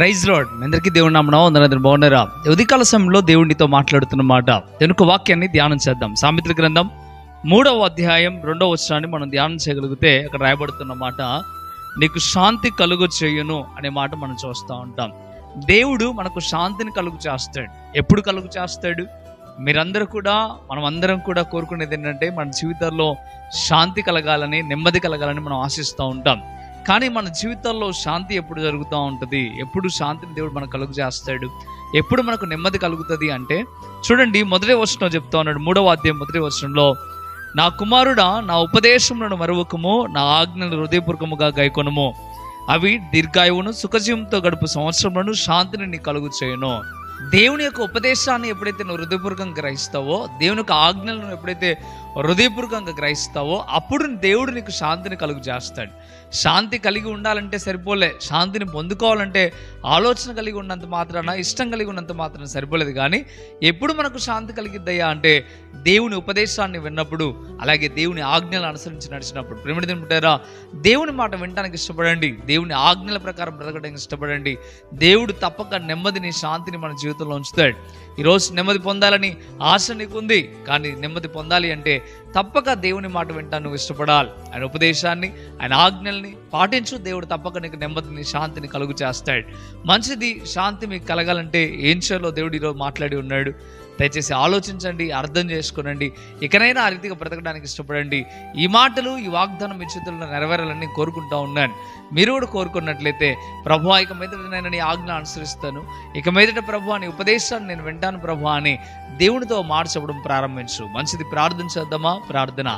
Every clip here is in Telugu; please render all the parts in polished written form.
Praise lord. మీ అందరికీ దేవుని నామమున వందనాలు. బాగున్నారా? ఉదయకాల సమయంలో దేవునితో మాట్లాడుతున్న మాట వెనుక వాక్యాన్ని ధ్యానం చేద్దాం. సామెతల గ్రంథం 3వ అధ్యాయం 2వ వచనాన్ని మనం ధ్యానం చేయగలిగితే అక్కడ రాయబడుతున్న మాట, నీకు శాంతి కలుగు చేయును అనే మాట మనం చూస్తూ ఉంటాం. దేవుడు మనకు శాంతిని కలుగు చేస్తాడు. ఎప్పుడు కలుగు చేస్తాడు? మీరందరూ కూడా, మనం అందరం కూడా కోరుకునేది ఏంటంటే మన జీవితాల్లో శాంతి కలగాలని, నెమ్మది కలగాలని మనం ఆశిస్తూ ఉంటాం. కానీ మన జీవితాల్లో శాంతి ఎప్పుడు జరుగుతూ ఉంటుంది? ఎప్పుడు శాంతిని దేవుడు మనకు కలుగు చేస్తాడు? ఎప్పుడు మనకు నెమ్మది కలుగుతుంది అంటే, చూడండి, మొదటి వచనం చెప్తా ఉన్నాడు. 3వ అధ్యాయం మొదటి వచనంలో, నా కుమారుడా, నా ఉపదేశములను మరువకము, నా ఆజ్ఞలను హృదయపూర్వకముగా గైకొనుము, అవి దీర్ఘాయువును సుఖజీవంతో గడుపు సంవత్సరములను శాంతిని నీ కలుగు చేయను. దేవుని యొక్క ఉపదేశాన్ని ఎప్పుడైతే నువ్వు హృదయపూర్వకంగా గ్రహిస్తావో, దేవుని యొక్క ఆజ్ఞలను ఎప్పుడైతే హృదయపూర్వకంగా గ్రహిస్తావో, అప్పుడు దేవుడు నీకు శాంతిని కలుగు చేస్తాడు. శాంతి కలిగి ఉండాలంటే సరిపోలే, శాంతిని పొందుకోవాలంటే ఆలోచన కలిగి ఉన్నంత మాత్రాన, ఇష్టం కలిగి ఉన్నంత మాత్రాన సరిపోలేదు. కానీ ఎప్పుడు మనకు శాంతి కలిగిద్దయ్యా అంటే దేవుని ఉపదేశాన్ని విన్నప్పుడు, అలాగే దేవుని ఆజ్ఞలను అనుసరించి నడిచినప్పుడు. ప్రేమిడి తింటారా? దేవుని మాట వినడానికి ఇష్టపడండి, దేవుని ఆజ్ఞల ప్రకారం బ్రతకడానికి ఇష్టపడండి. దేవుడు తప్పక నెమ్మదిని, శాంతిని మన జీవితంలో ఉంచుతాడు. ఈరోజు నెమ్మది పొందాలని ఆశ నీకుంది, కానీ నెమ్మది పొందాలి అంటే తప్పక దేవుని మాట వింటాను నువ్వు ఇష్టపడాలి. ఆయన ఉపదేశాన్ని, ఆయన ఆజ్ఞల్ని పాటించు. దేవుడు తప్పక నీకు నెమ్మదిని, శాంతిని కలుగు చేస్తాడు. మంచిది, శాంతి మీకు కలగాలంటే ఏం చేయాలో దేవుడు ఈరోజు మాట్లాడి ఉన్నాడు. దయచేసి ఆలోచించండి, అర్థం చేసుకోనండి. ఇకనైనా ఆ రీతిగా బ్రతకడానికి ఇష్టపడండి. ఈ మాటలు, ఈ వాగ్దానం మీ చేతుల్లో నెరవేరాలని కోరుకుంటా ఉన్నాను. మీరు కూడా కోరుకున్నట్లయితే, ప్రభువా, ఇక మీదట నేను నీ ఆజ్ఞ అనుసరిస్తాను, ఇక మీదట ప్రభువా నీ ఉపదేశాన్ని నేను వింటాను ప్రభువా అని దేవునితో మాట చెప్పడం ప్రారంభించు. మంచిది, ప్రార్థన చేద్దామా? ప్రార్థన.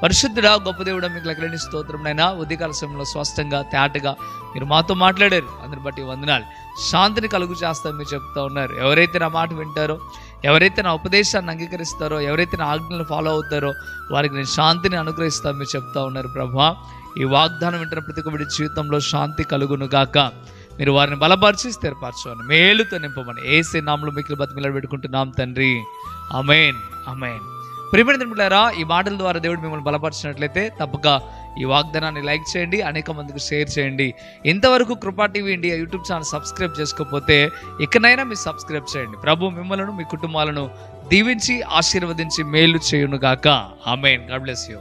పరిశుద్ధుడా, గొప్ప దేవుడా, మీకు లెక్కలేని స్తోత్రం నైనా. ఉదయకాల సమయంలో స్పష్టంగా, తేటగా మీరు మాతో మాట్లాడారు. అందరిని బట్టి వందనాలు. శాంతిని కలుగు చేస్తామని మీరు చెప్తా ఉన్నారు. ఎవరైతే నా మాట వింటారో, ఎవరైతే నా ఉపదేశాన్ని అంగీకరిస్తారో, ఎవరైతే నా ఆజ్ఞలను ఫాలో అవుతారో, వారికి నేను శాంతిని అనుగ్రహిస్తాను మీరు చెప్తా ఉన్నారు. ప్రభువా, ఈ వాగ్దానం వింటున్న ప్రతి ఒక్కరి జీవితంలో శాంతి కలుగును గాక. మీరు వారిని బలపరిచి స్థిరపరచమని, మేలుతో నింపమని యేసు నామములో మిక్కిలి బతిమిలాడి పెట్టుకుంటున్నాం తండ్రి. ఆమేన్, ఆమేన్. ప్రియమైన మిత్రులారా, ఈ మాటల ద్వారా దేవుడు మిమ్మల్ని బలపరిచినట్లయితే తప్పక ఈ వాగ్దానాన్ని లైక్ చేయండి, అనేక మందికి షేర్ చేయండి. ఇంతవరకు కృపా TV India YouTube channel subscribe చేసుకోకపోతే ఇకనైనా మీరు సబ్స్క్రైబ్ చేయండి. ప్రభు మిమ్మల్ని, మీ కుటుంబాలను దీవించి ఆశీర్వదించి మేలు చేయును గాక. ఆమేన్. God bless you.